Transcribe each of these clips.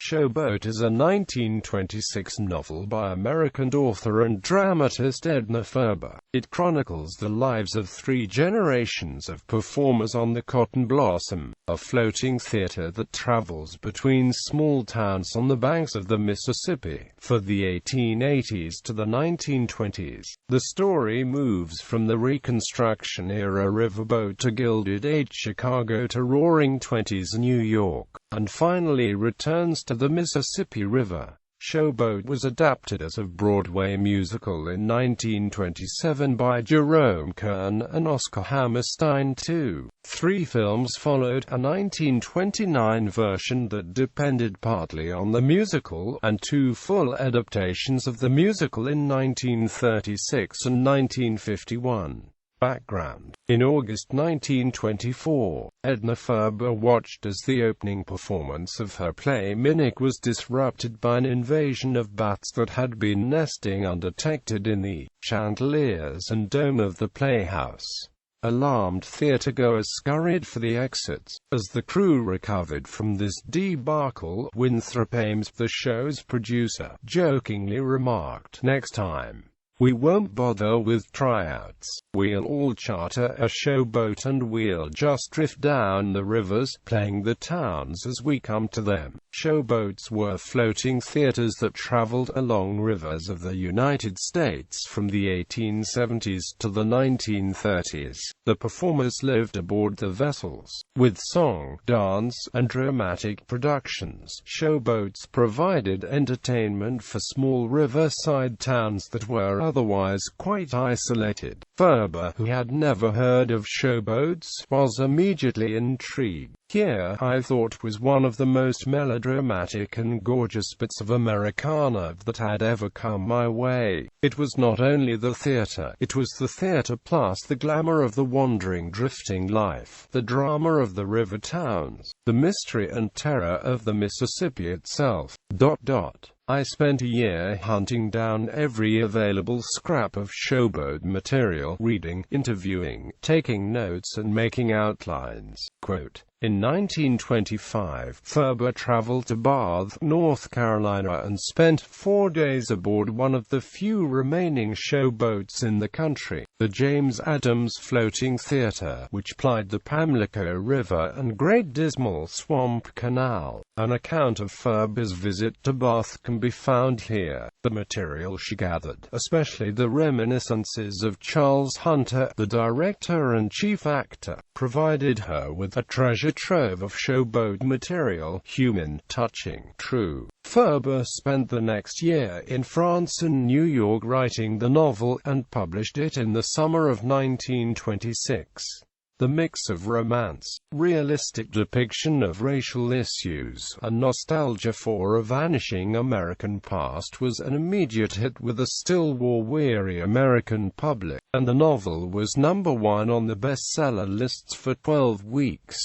Show Boat is a 1926 novel by American author and dramatist Edna Ferber. It chronicles the lives of three generations of performers on the Cotton Blossom, a floating theater that travels between small towns on the banks of the Mississippi. For the 1880s to the 1920s, the story moves from the Reconstruction-Era riverboat to Gilded-Age Chicago to Roaring-Twenties New York, and finally returns to the Mississippi River. Show Boat was adapted as a Broadway musical in 1927 by Jerome, Kern, and Oscar Hammerstein II. Three films followed, a 1929 version that depended partly on the musical, and two full adaptations of the musical in 1936 and 1951. Background. In August 1924, Edna Ferber watched as the opening performance of her play Mimic was disrupted by an invasion of bats that had been nesting undetected in the chandeliers and dome of the playhouse. Alarmed theatergoers scurried for the exits. As the crew recovered from this debacle, Winthrop Ames, the show's producer, jokingly remarked, "Next time, we won't bother with tryouts. We'll all charter a showboat and we'll just drift down the rivers, playing the towns as we come to them." Showboats were floating theaters that traveled along rivers of the United States from the 1870s to the 1930s. The performers lived aboard the vessels, with song, dance, and dramatic productions. Showboats provided entertainment for small riverside towns that were otherwise quite isolated. Ferber, who had never heard of showboats, was immediately intrigued. "Here, I thought, was one of the most melodramatic and gorgeous bits of Americana that had ever come my way. It was not only the theater, it was the theater plus the glamour of the wandering, drifting life, the drama of the river towns, the mystery and terror of the Mississippi itself. I spent a year hunting down every available scrap of showboat material, reading, interviewing, taking notes and making outlines." Quote, in 1925, Ferber traveled to Bath, North Carolina and spent 4 days aboard one of the few remaining showboats in the country, the James Adams Floating Theater, which plied the Pamlico River and Great Dismal Swamp Canal. An account of Ferber's visit to Bath can be found here. The material she gathered, especially the reminiscences of Charles Hunter, the director and chief actor, provided her with a treasure trove of showboat material, human, touching, true. Ferber spent the next year in France and New York writing the novel, and published it in the summer of 1926. The mix of romance, realistic depiction of racial issues, and nostalgia for a vanishing American past was an immediate hit with a still war-weary American public, and the novel was #1 on the bestseller lists for 12 weeks.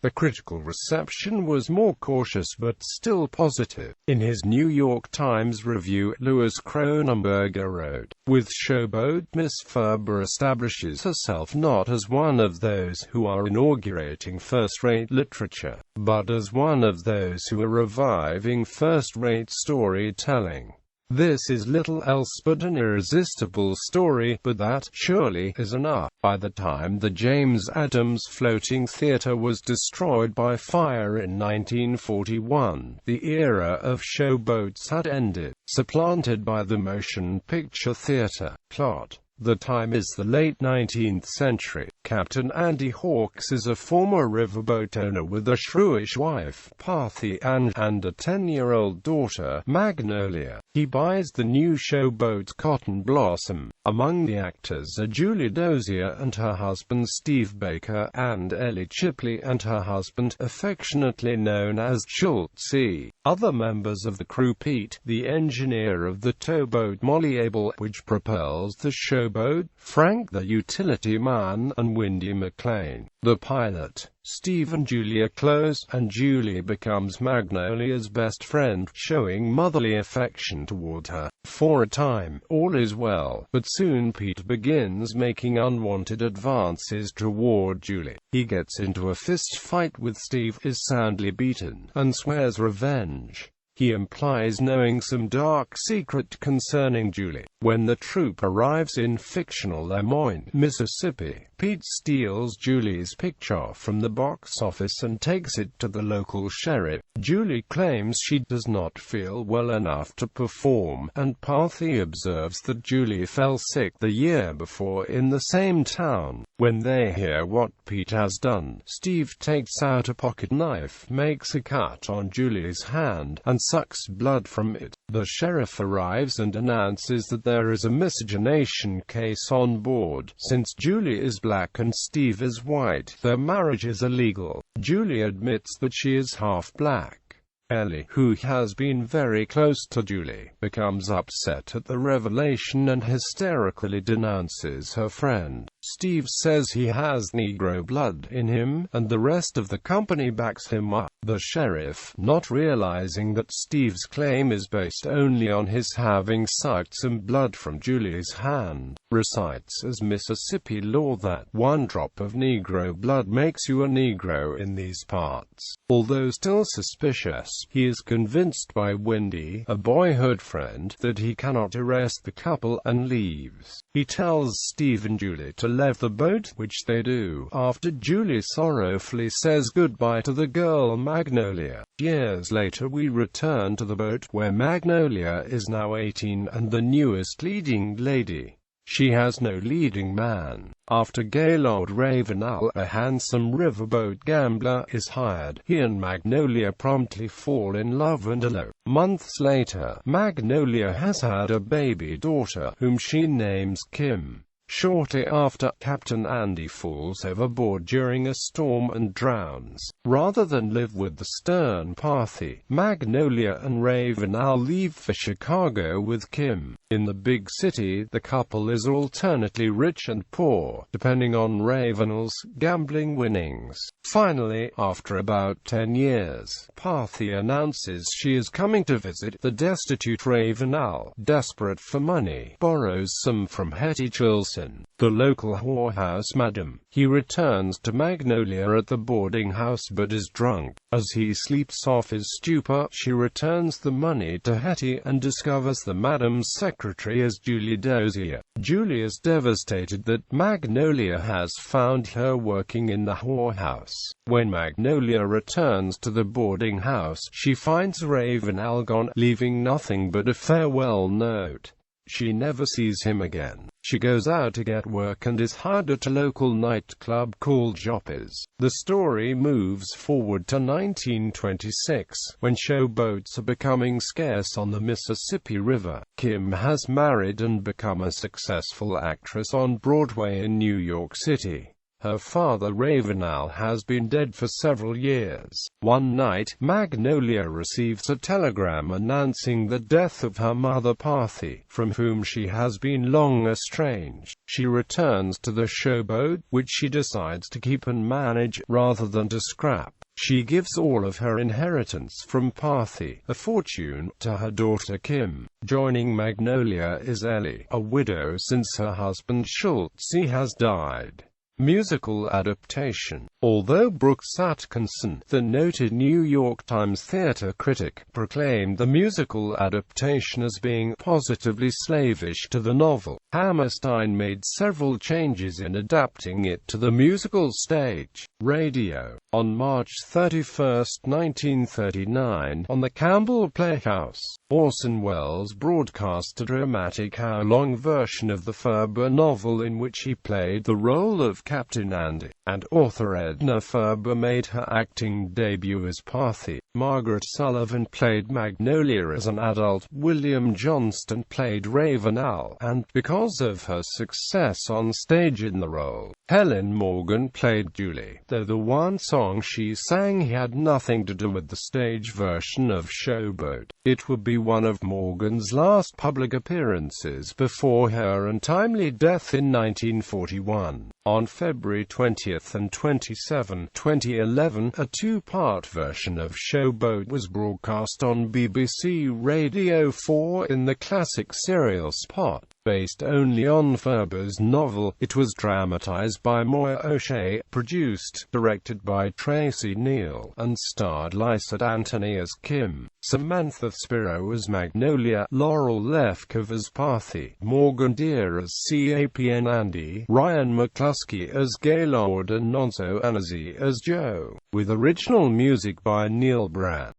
The critical reception was more cautious but still positive. In his New York Times review, Louis Cronenberger wrote, "With Showboat, Miss Ferber establishes herself not as one of those who are inaugurating first-rate literature, but as one of those who are reviving first-rate storytelling. This is little else but an irresistible story, but that, surely, is enough." By the time the James Adams Floating Theater was destroyed by fire in 1941, the era of showboats had ended, supplanted by the motion picture theater. Plot. The time is the late 19th century. Captain Andy Hawks is a former riverboat owner with a shrewish wife, Pathy, and a 10-year-old daughter, Magnolia. He buys the new showboat Cotton Blossom. Among the actors are Julie Dozier and her husband Steve Baker, and Ellie Chipley and her husband, affectionately known as Schultze. Other members of the crew: Pete, the engineer of the towboat Molly Abel, which propels the showboat, Frank the utility man, and Windy McLean, the pilot. Steve and Julia close, and Julie becomes Magnolia's best friend, showing motherly affection toward her. For a time, all is well, but soon Pete begins making unwanted advances toward Julie. He gets into a fist fight with Steve, is soundly beaten, and swears revenge. He implies knowing some dark secret concerning Julie. When the troupe arrives in fictional Lemoyne, Mississippi, Pete steals Julie's picture from the box office and takes it to the local sheriff. Julie claims she does not feel well enough to perform, and Parthy observes that Julie fell sick the year before in the same town. When they hear what Pete has done, Steve takes out a pocket knife, makes a cut on Julie's hand, and sucks blood from it. The sheriff arrives and announces that there is a miscegenation case on board, since Julie is black and Steve is white. Their marriage is illegal. Julie admits that she is half black. Ellie, who has been very close to Julie, becomes upset at the revelation and hysterically denounces her friend. Steve says he has Negro blood in him, and the rest of the company backs him up. The sheriff, not realizing that Steve's claim is based only on his having sucked some blood from Julie's hand, recites as Mississippi law that one drop of Negro blood makes you a Negro in these parts. Although still suspicious, he is convinced by Wendy, a boyhood friend, that he cannot arrest the couple, and leaves. He tells Steve and Julie to leave the boat, which they do, after Julie sorrowfully says goodbye to the girl Magnolia. Years later we return to the boat, where Magnolia is now 18 and the newest leading lady. She has no leading man. After Gaylord Ravenel, a handsome riverboat gambler, is hired, he and Magnolia promptly fall in love and elope. Months later, Magnolia has had a baby daughter, whom she names Kim. Shortly after, Captain Andy falls overboard during a storm and drowns. Rather than live with the stern Parthy, Magnolia and Ravenel leave for Chicago with Kim. In the big city, the couple is alternately rich and poor, depending on Ravenel's gambling winnings. Finally, after about 10 years, Parthy announces she is coming to visit the destitute Ravenel. Desperate for money, borrows some from Hetty Chilson, the local whorehouse madam. He returns to Magnolia at the boarding house but is drunk. As he sleeps off his stupor, she returns the money to Hetty and discovers the madam's secretary is Julie Dozier. Julie is devastated that Magnolia has found her working in the whorehouse. When Magnolia returns to the boarding house, she finds Ravenel gone, leaving nothing but a farewell note. She never sees him again. She goes out to get work and is hired at a local nightclub called Joppers. The story moves forward to 1926, when showboats are becoming scarce on the Mississippi River. Kim has married and become a successful actress on Broadway in New York City. Her father Ravenel has been dead for several years. One night, Magnolia receives a telegram announcing the death of her mother Parthy, from whom she has been long estranged. She returns to the showboat, which she decides to keep and manage, rather than to scrap. She gives all of her inheritance from Parthy, a fortune, to her daughter Kim. Joining Magnolia is Ellie, a widow since her husband Schultze has died. Musical adaptation. Although Brooks Atkinson, the noted New York Times theater critic, proclaimed the musical adaptation as being positively slavish to the novel, Hammerstein made several changes in adapting it to the musical stage. Radio. On March 31, 1939, on the Campbell Playhouse, Orson Welles broadcast a dramatic hour-long version of the Ferber novel in which he played the role of Captain Andy, and author Edna Ferber made her acting debut as Parthy. Margaret Sullivan played Magnolia as an adult. William Johnston played Ravenel, and, because of her success on stage in the role, Helen Morgan played Julie, though the one song she sang had nothing to do with the stage version of Showboat. It would be one of Morgan's last public appearances before her untimely death in 1941. On February 20 and 27, 2011, a two-part version of Showboat was broadcast on BBC Radio 4 in the classic serial spot. Based only on Ferber's novel, it was dramatized by Moya O'Shea, produced, directed by Tracy Neal, and starred Lysette Anthony as Kim, Samantha Spiro as Magnolia, Laurel Lefkov as Parthy, Morgan Deere as Capn Andy, Ryan McCluskey as Gaylord, and Nonso Anazi as Joe, with original music by Neil Brand.